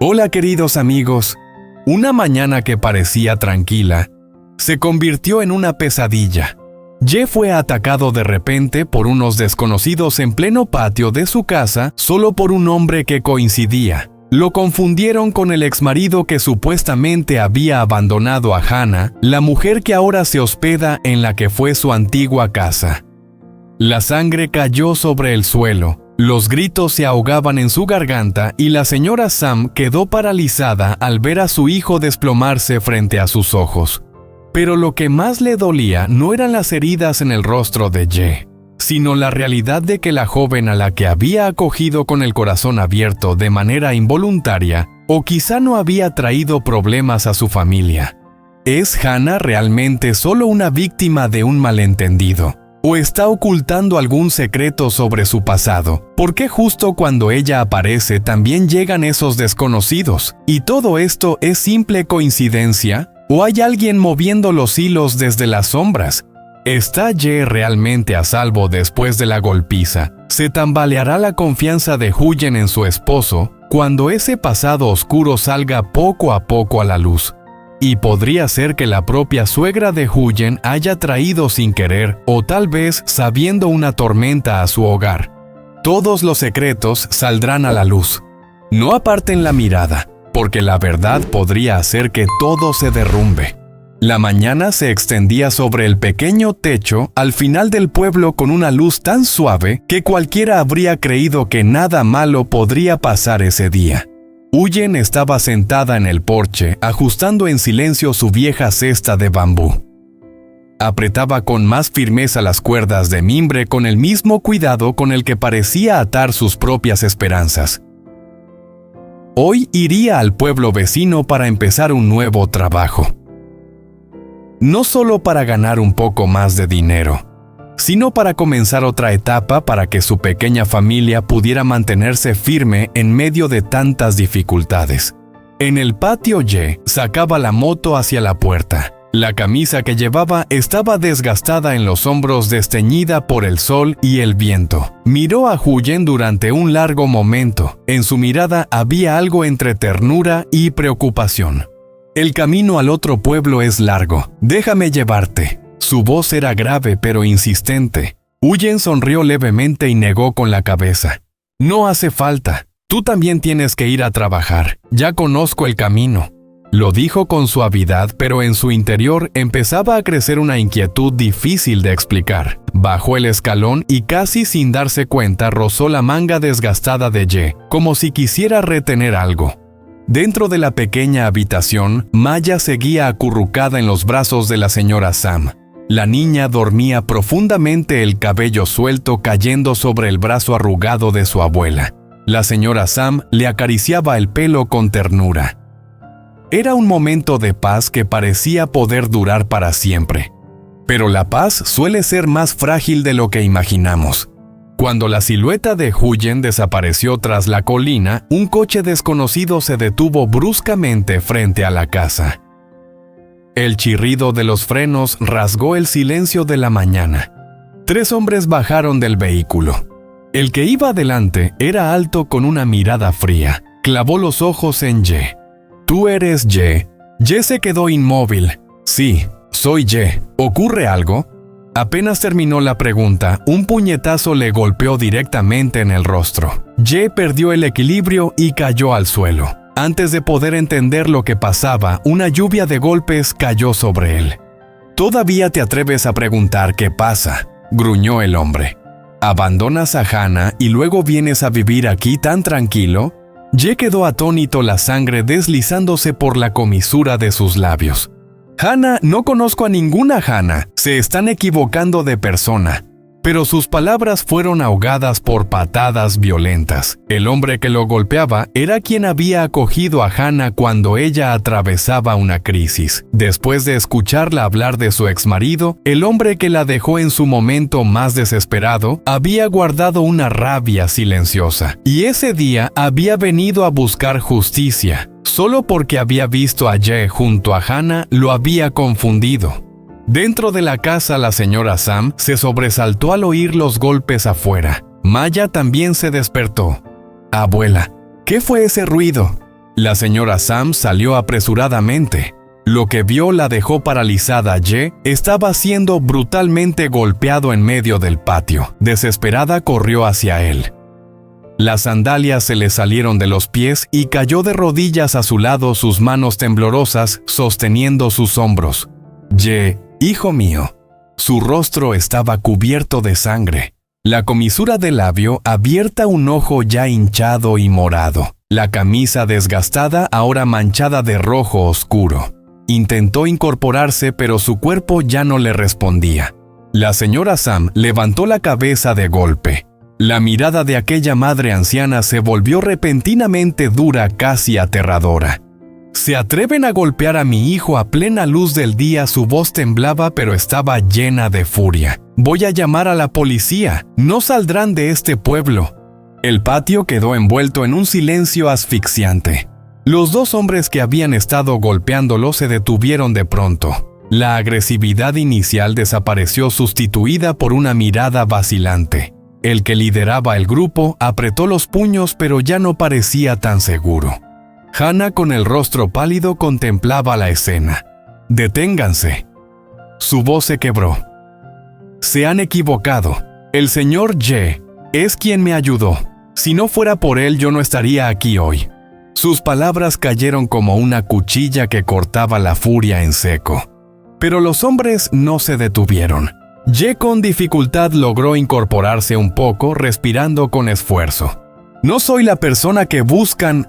Hola queridos amigos, una mañana que parecía tranquila, se convirtió en una pesadilla. Ye fue atacado de repente por unos desconocidos en pleno patio de su casa solo por un hombre que coincidía. Lo confundieron con el exmarido que supuestamente había abandonado a Hannah, la mujer que ahora se hospeda en la que fue su antigua casa. La sangre cayó sobre el suelo. Los gritos se ahogaban en su garganta y la señora Sam quedó paralizada al ver a su hijo desplomarse frente a sus ojos. Pero lo que más le dolía no eran las heridas en el rostro de Ye, sino la realidad de que la joven a la que había acogido con el corazón abierto de manera involuntaria, o quizá no había traído problemas a su familia. ¿Es Hannah realmente solo una víctima de un malentendido? ¿O está ocultando algún secreto sobre su pasado? ¿Por qué justo cuando ella aparece también llegan esos desconocidos? ¿Y todo esto es simple coincidencia? ¿O hay alguien moviendo los hilos desde las sombras? ¿Está Ye realmente a salvo después de la golpiza? ¿Se tambaleará la confianza de Huyen en su esposo cuando ese pasado oscuro salga poco a poco a la luz? Y podría ser que la propia suegra de Huyen haya traído sin querer o tal vez sabiendo una tormenta a su hogar. Todos los secretos saldrán a la luz. No aparten la mirada, porque la verdad podría hacer que todo se derrumbe. La mañana se extendía sobre el pequeño techo al final del pueblo con una luz tan suave que cualquiera habría creído que nada malo podría pasar ese día. Huyen estaba sentada en el porche, ajustando en silencio su vieja cesta de bambú. Apretaba con más firmeza las cuerdas de mimbre con el mismo cuidado con el que parecía atar sus propias esperanzas. Hoy iría al pueblo vecino para empezar un nuevo trabajo. No solo para ganar un poco más de dinero, sino para comenzar otra etapa para que su pequeña familia pudiera mantenerse firme en medio de tantas dificultades. En el patio Ye sacaba la moto hacia la puerta. La camisa que llevaba estaba desgastada en los hombros, desteñida por el sol y el viento. Miró a Huyen durante un largo momento. En su mirada había algo entre ternura y preocupación. El camino al otro pueblo es largo. Déjame llevarte. Su voz era grave pero insistente. Huyen sonrió levemente y negó con la cabeza. No hace falta. Tú también tienes que ir a trabajar. Ya conozco el camino. Lo dijo con suavidad, pero en su interior empezaba a crecer una inquietud difícil de explicar. Bajó el escalón y casi sin darse cuenta rozó la manga desgastada de Ye, como si quisiera retener algo. Dentro de la pequeña habitación, Maya seguía acurrucada en los brazos de la señora Sam. La niña dormía profundamente, el cabello suelto cayendo sobre el brazo arrugado de su abuela. La señora Sam le acariciaba el pelo con ternura. Era un momento de paz que parecía poder durar para siempre. Pero la paz suele ser más frágil de lo que imaginamos. Cuando la silueta de Huyen desapareció tras la colina, un coche desconocido se detuvo bruscamente frente a la casa. El chirrido de los frenos rasgó el silencio de la mañana. 3 hombres bajaron del vehículo. El que iba adelante era alto con una mirada fría. Clavó los ojos en Ye. «¿Tú eres Ye?» Ye se quedó inmóvil. «Sí, soy Ye. ¿Ocurre algo?» Apenas terminó la pregunta, un puñetazo le golpeó directamente en el rostro. Ye perdió el equilibrio y cayó al suelo. Antes de poder entender lo que pasaba, una lluvia de golpes cayó sobre él. «¿Todavía te atreves a preguntar qué pasa?», gruñó el hombre. «¿Abandonas a Hannah y luego vienes a vivir aquí tan tranquilo?» Ye quedó atónito, la sangre deslizándose por la comisura de sus labios. «Hannah, no conozco a ninguna Hannah. Se están equivocando de persona». Pero sus palabras fueron ahogadas por patadas violentas. El hombre que lo golpeaba era quien había acogido a Hannah cuando ella atravesaba una crisis. Después de escucharla hablar de su exmarido, el hombre que la dejó en su momento más desesperado había guardado una rabia silenciosa. Y ese día había venido a buscar justicia. Solo porque había visto a Ye junto a Hannah lo había confundido. Dentro de la casa, la señora Sam se sobresaltó al oír los golpes afuera. Maya también se despertó. «Abuela, ¿qué fue ese ruido?». La señora Sam salió apresuradamente. Lo que vio la dejó paralizada. Ye estaba siendo brutalmente golpeado en medio del patio. Desesperada corrió hacia él. Las sandalias se le salieron de los pies y cayó de rodillas a su lado, sus manos temblorosas sosteniendo sus hombros. Ye, hijo mío. Su rostro estaba cubierto de sangre. La comisura del labio abierta, un ojo ya hinchado y morado. La camisa desgastada, ahora manchada de rojo oscuro. Intentó incorporarse, pero su cuerpo ya no le respondía. La señora Sam levantó la cabeza de golpe. La mirada de aquella madre anciana se volvió repentinamente dura, casi aterradora. «¿Se atreven a golpear a mi hijo a plena luz del día?». Su voz temblaba, pero estaba llena de furia. «Voy a llamar a la policía. No saldrán de este pueblo». El patio quedó envuelto en un silencio asfixiante. Los dos hombres que habían estado golpeándolo se detuvieron de pronto. La agresividad inicial desapareció, sustituida por una mirada vacilante. El que lideraba el grupo apretó los puños, pero ya no parecía tan seguro. Hannah, con el rostro pálido, contemplaba la escena. «Deténganse». Su voz se quebró. «Se han equivocado. El señor Ye es quien me ayudó. Si no fuera por él, yo no estaría aquí hoy». Sus palabras cayeron como una cuchilla que cortaba la furia en seco. Pero los hombres no se detuvieron. Ye con dificultad logró incorporarse un poco, respirando con esfuerzo. «No soy la persona que buscan.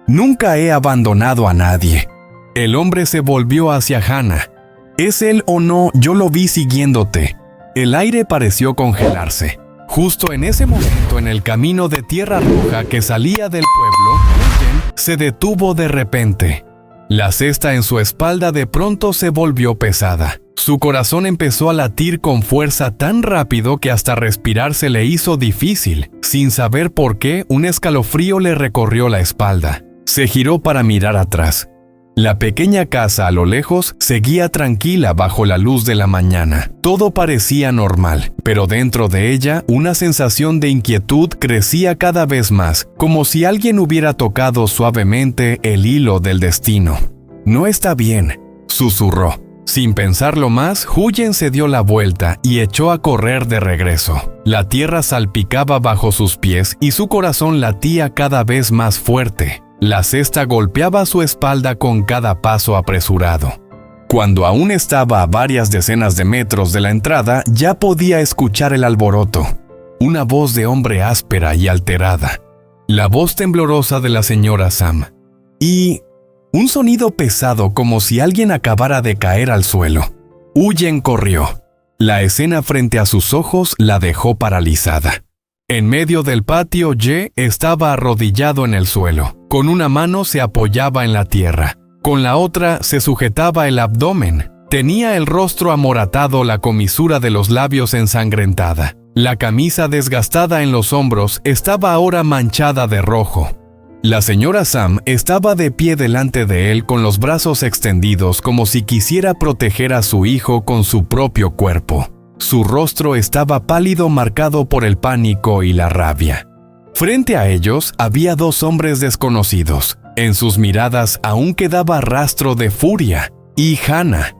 Nunca he abandonado a nadie». El hombre se volvió hacia Hannah. «¿Es él o no? Yo lo vi siguiéndote». El aire pareció congelarse. Justo en ese momento, en el camino de tierra roja que salía del pueblo, Uyen se detuvo de repente. La cesta en su espalda de pronto se volvió pesada. Su corazón empezó a latir con fuerza tan rápido que hasta respirar se le hizo difícil. Sin saber por qué, un escalofrío le recorrió la espalda. Se giró para mirar atrás. La pequeña casa a lo lejos seguía tranquila bajo la luz de la mañana. Todo parecía normal, pero dentro de ella una sensación de inquietud crecía cada vez más, como si alguien hubiera tocado suavemente el hilo del destino. «No está bien», susurró. Sin pensarlo más, Uyen se dio la vuelta y echó a correr de regreso. La tierra salpicaba bajo sus pies y su corazón latía cada vez más fuerte. La cesta golpeaba su espalda con cada paso apresurado. Cuando aún estaba a varias decenas de metros de la entrada, ya podía escuchar el alboroto. Una voz de hombre áspera y alterada. La voz temblorosa de la señora Sam. Y un sonido pesado, como si alguien acabara de caer al suelo. Uyen corrió. La escena frente a sus ojos la dejó paralizada. En medio del patio, Ye estaba arrodillado en el suelo. Con una mano se apoyaba en la tierra. Con la otra se sujetaba el abdomen. Tenía el rostro amoratado, la comisura de los labios ensangrentada. La camisa desgastada en los hombros estaba ahora manchada de rojo. La señora Sam estaba de pie delante de él con los brazos extendidos, como si quisiera proteger a su hijo con su propio cuerpo. Su rostro estaba pálido, marcado por el pánico y la rabia. Frente a ellos había dos hombres desconocidos. En sus miradas aún quedaba rastro de furia. Y Hannah.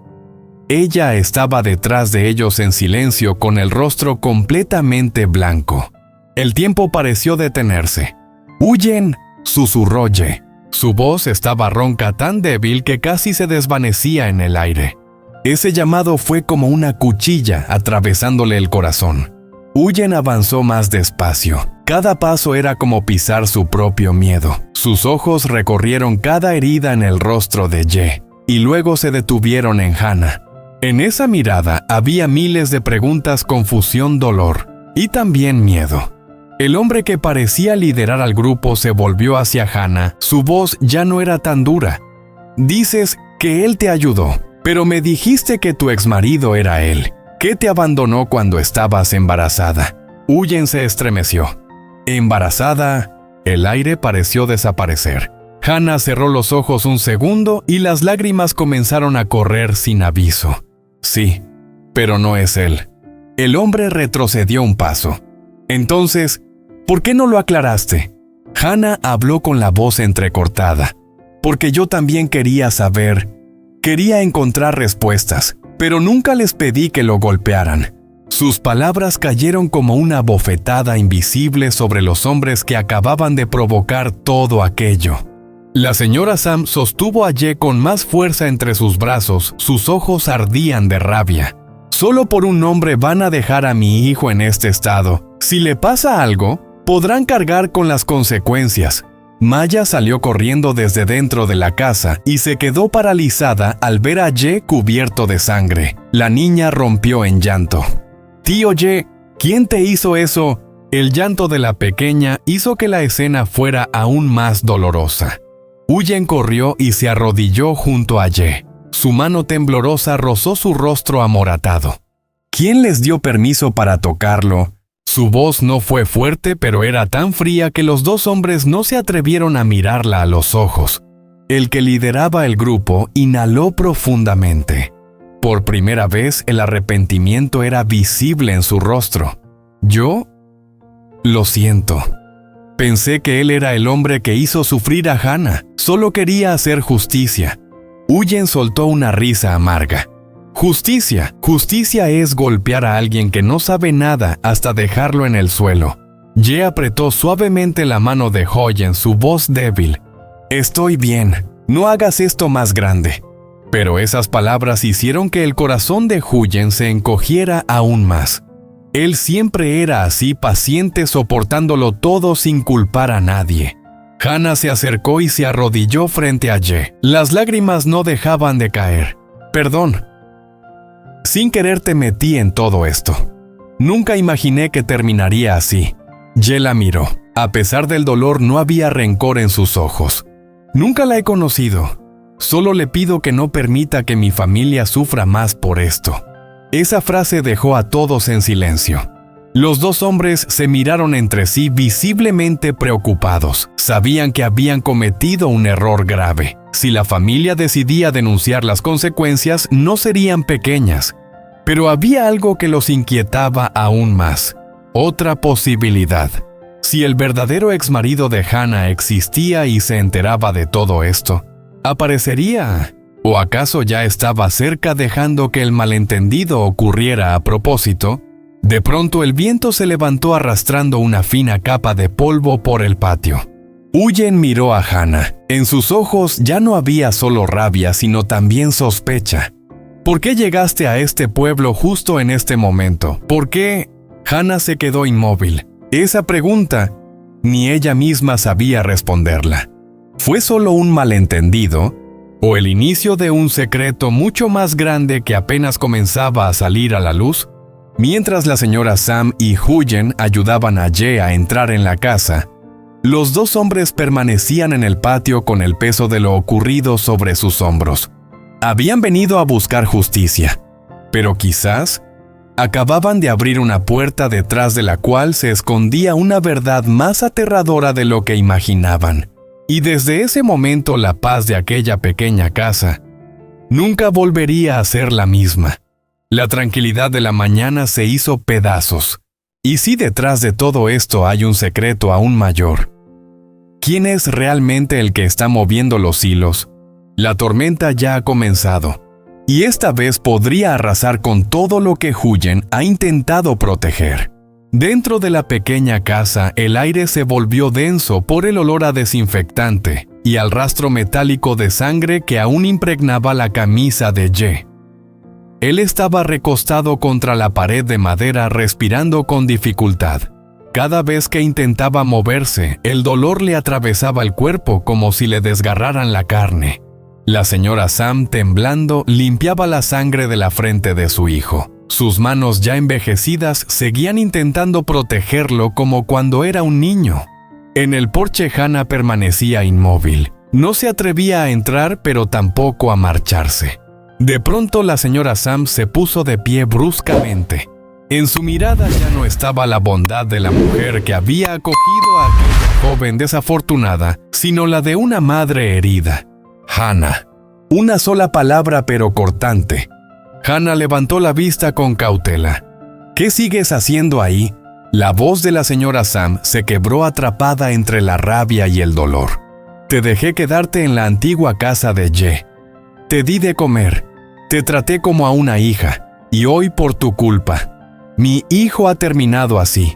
Ella estaba detrás de ellos en silencio, con el rostro completamente blanco. El tiempo pareció detenerse. «¡Huyen!», susurró Ye. Su voz estaba ronca, tan débil que casi se desvanecía en el aire. Ese llamado fue como una cuchilla atravesándole el corazón. Uyen avanzó más despacio. Cada paso era como pisar su propio miedo. Sus ojos recorrieron cada herida en el rostro de Ye, y luego se detuvieron en Hannah. En esa mirada había miles de preguntas, confusión, dolor, y también miedo. El hombre que parecía liderar al grupo se volvió hacia Hannah. Su voz ya no era tan dura. «Dices que él te ayudó, pero me dijiste que tu exmarido era él, que te abandonó cuando estabas embarazada». Uyen se estremeció. «¿Embarazada?». El aire pareció desaparecer. Hannah cerró los ojos un segundo y las lágrimas comenzaron a correr sin aviso. «Sí, pero no es él». El hombre retrocedió un paso. «Entonces, ¿por qué no lo aclaraste?». Hannah habló con la voz entrecortada. porque yo también quería saber, quería encontrar respuestas, pero nunca les pedí que lo golpearan. Sus palabras cayeron como una bofetada invisible sobre los hombres que acababan de provocar todo aquello. La señora Sam sostuvo a Ye con más fuerza entre sus brazos, sus ojos ardían de rabia. Solo por un hombre van a dejar a mi hijo en este estado. Si le pasa algo, podrán cargar con las consecuencias. Maya salió corriendo desde dentro de la casa y se quedó paralizada al ver a Ye cubierto de sangre. La niña rompió en llanto. «Tío Ye, ¿quién te hizo eso?» El llanto de la pequeña hizo que la escena fuera aún más dolorosa. Huyen corrió y se arrodilló junto a Ye. Su mano temblorosa rozó su rostro amoratado. ¿Quién les dio permiso para tocarlo? Su voz no fue fuerte, pero era tan fría que los dos hombres no se atrevieron a mirarla a los ojos. El que lideraba el grupo inhaló profundamente. Por primera vez, el arrepentimiento era visible en su rostro. «Yo lo siento. Pensé que él era el hombre que hizo sufrir a Hannah. Solo quería hacer justicia». Huyen soltó una risa amarga. «Justicia. Justicia es golpear a alguien que no sabe nada hasta dejarlo en el suelo». Ye apretó suavemente la mano de Huyen, su voz débil. «Estoy bien. No hagas esto más grande». Pero esas palabras hicieron que el corazón de Huyen se encogiera aún más. Él siempre era así, paciente, soportándolo todo sin culpar a nadie. Hannah se acercó y se arrodilló frente a Ye. Las lágrimas no dejaban de caer. «Perdón. Sin querer te metí en todo esto. Nunca imaginé que terminaría así». Ye la miró. A pesar del dolor, no había rencor en sus ojos. «Nunca la he conocido. Solo le pido que no permita que mi familia sufra más por esto». Esa frase dejó a todos en silencio. Los dos hombres se miraron entre sí visiblemente preocupados. Sabían que habían cometido un error grave. Si la familia decidía denunciar, las consecuencias no serían pequeñas. Pero había algo que los inquietaba aún más. Otra posibilidad. Si el verdadero exmarido de Hannah existía y se enteraba de todo esto, ¿aparecería? ¿O acaso ya estaba cerca, dejando que el malentendido ocurriera a propósito? De pronto el viento se levantó arrastrando una fina capa de polvo por el patio. Huyen miró a Hannah. En sus ojos ya no había solo rabia, sino también sospecha. ¿Por qué llegaste a este pueblo justo en este momento? ¿Por qué? Hannah se quedó inmóvil. Esa pregunta, ni ella misma sabía responderla. ¿Fue solo un malentendido? ¿O el inicio de un secreto mucho más grande que apenas comenzaba a salir a la luz? Mientras la señora Sam y Huyen ayudaban a Ye a entrar en la casa, los dos hombres permanecían en el patio con el peso de lo ocurrido sobre sus hombros. Habían venido a buscar justicia, pero quizás acababan de abrir una puerta detrás de la cual se escondía una verdad más aterradora de lo que imaginaban. Y desde ese momento la paz de aquella pequeña casa nunca volvería a ser la misma. La tranquilidad de la mañana se hizo pedazos. ¿Y si detrás de todo esto hay un secreto aún mayor? ¿Quién es realmente el que está moviendo los hilos? La tormenta ya ha comenzado, y esta vez podría arrasar con todo lo que Huyen ha intentado proteger. Dentro de la pequeña casa, el aire se volvió denso por el olor a desinfectante y al rastro metálico de sangre que aún impregnaba la camisa de Ye. Él estaba recostado contra la pared de madera, respirando con dificultad. Cada vez que intentaba moverse, el dolor le atravesaba el cuerpo como si le desgarraran la carne. La señora Sam, temblando, limpiaba la sangre de la frente de su hijo. Sus manos ya envejecidas seguían intentando protegerlo como cuando era un niño. En el porche, Hannah permanecía inmóvil. No se atrevía a entrar, pero tampoco a marcharse. De pronto la señora Sam se puso de pie bruscamente. En su mirada ya no estaba la bondad de la mujer que había acogido a aquella joven desafortunada, sino la de una madre herida. Hannah. Una sola palabra pero cortante. Hannah levantó la vista con cautela. ¿Qué sigues haciendo ahí? La voz de la señora Sam se quebró atrapada entre la rabia y el dolor. Te dejé quedarte en la antigua casa de Ye. Te di de comer, te traté como a una hija, y hoy por tu culpa, mi hijo ha terminado así.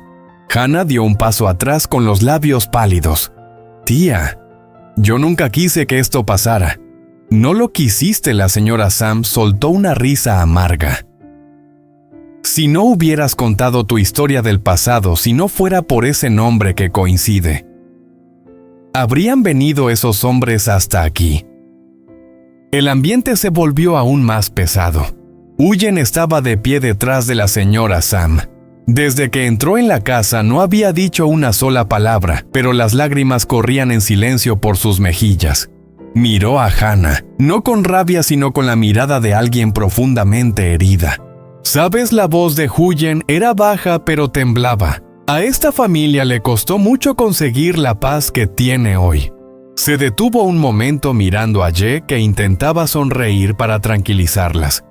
Hannah dio un paso atrás con los labios pálidos. Tía, yo nunca quise que esto pasara. No lo quisiste, la señora Sam soltó una risa amarga. Si no hubieras contado tu historia del pasado, si no fuera por ese nombre que coincide, ¿habrían venido esos hombres hasta aquí? El ambiente se volvió aún más pesado. Huyen estaba de pie detrás de la señora Sam. Desde que entró en la casa no había dicho una sola palabra, pero las lágrimas corrían en silencio por sus mejillas. Miró a Hannah, no con rabia sino con la mirada de alguien profundamente herida. ¿Sabes? La voz de Huyen era baja pero temblaba. A esta familia le costó mucho conseguir la paz que tiene hoy. Se detuvo un momento mirando a Ye, que intentaba sonreír para tranquilizarlas.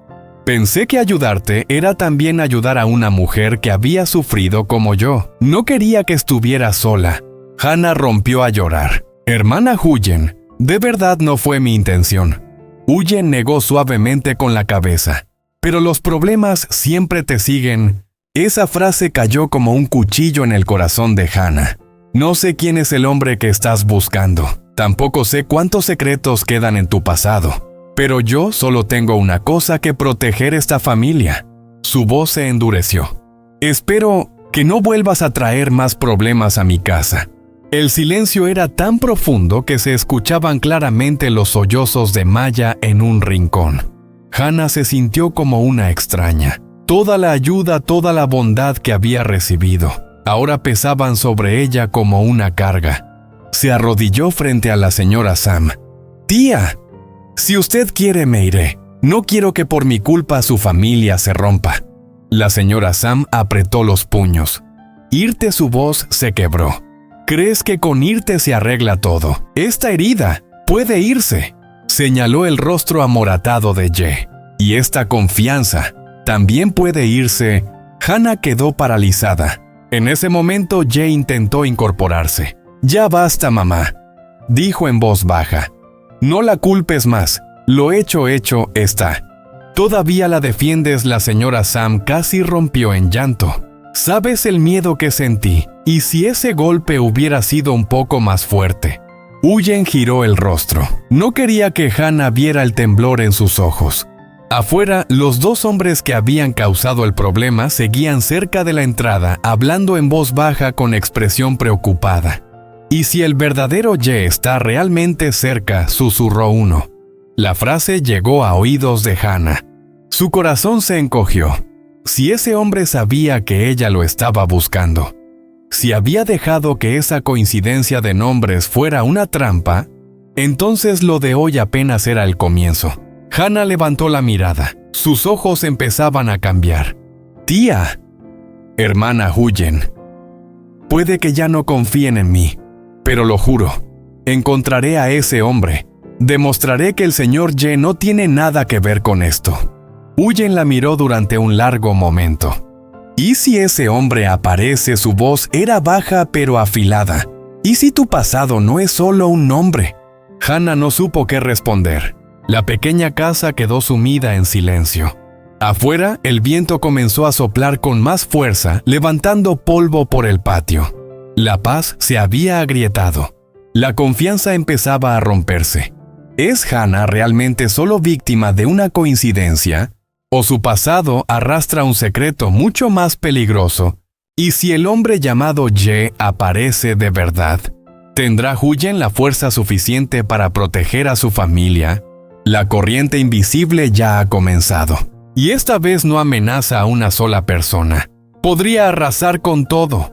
Pensé que ayudarte era también ayudar a una mujer que había sufrido como yo. No quería que estuviera sola. Hannah rompió a llorar. Hermana Huyen, de verdad no fue mi intención. Huyen negó suavemente con la cabeza. Pero los problemas siempre te siguen. Esa frase cayó como un cuchillo en el corazón de Hannah. No sé quién es el hombre que estás buscando. Tampoco sé cuántos secretos quedan en tu pasado. Pero yo solo tengo una cosa que proteger esta familia. Su voz se endureció. Espero que no vuelvas a traer más problemas a mi casa. El silencio era tan profundo que se escuchaban claramente los sollozos de Maya en un rincón. Hannah se sintió como una extraña. Toda la ayuda, toda la bondad que había recibido, ahora pesaban sobre ella como una carga. Se arrodilló frente a la señora Sam. «Tía, si usted quiere me iré. No quiero que por mi culpa su familia se rompa». La señora Sam apretó los puños. Irte, su voz se quebró. «¿Crees que con irte se arregla todo? Esta herida puede irse», señaló el rostro amoratado de Ye. «Y esta confianza también puede irse». Hannah quedó paralizada. En ese momento Ye intentó incorporarse. «Ya basta, mamá», dijo en voz baja. «No la culpes más. Lo hecho está». «Todavía la defiendes», la señora Sam casi rompió en llanto. «¿Sabes el miedo que sentí? ¿Y si ese golpe hubiera sido un poco más fuerte?». Huyen giró el rostro. No quería que Hannah viera el temblor en sus ojos. Afuera, los dos hombres que habían causado el problema seguían cerca de la entrada, hablando en voz baja con expresión preocupada. «¿Y si el verdadero Ye está realmente cerca?», susurró uno. La frase llegó a oídos de Hannah. Su corazón se encogió. Si ese hombre sabía que ella lo estaba buscando, si había dejado que esa coincidencia de nombres fuera una trampa, entonces lo de hoy apenas era el comienzo. Hannah levantó la mirada. Sus ojos empezaban a cambiar. «Tía, hermana Huyen, puede que ya no confíen en mí, pero lo juro, encontraré a ese hombre. Demostraré que el señor Ye no tiene nada que ver con esto». Huyen la miró durante un largo momento. «¿Y si ese hombre aparece?», su voz era baja pero afilada. «¿Y si tu pasado no es solo un nombre?». Hannah no supo qué responder. La pequeña casa quedó sumida en silencio. Afuera, el viento comenzó a soplar con más fuerza, levantando polvo por el patio. La paz se había agrietado. La confianza empezaba a romperse. ¿Es Hannah realmente solo víctima de una coincidencia? ¿O su pasado arrastra un secreto mucho más peligroso? ¿Y si el hombre llamado Ye aparece de verdad? ¿Tendrá Huyen la fuerza suficiente para proteger a su familia? La corriente invisible ya ha comenzado. Y esta vez no amenaza a una sola persona. Podría arrasar con todo.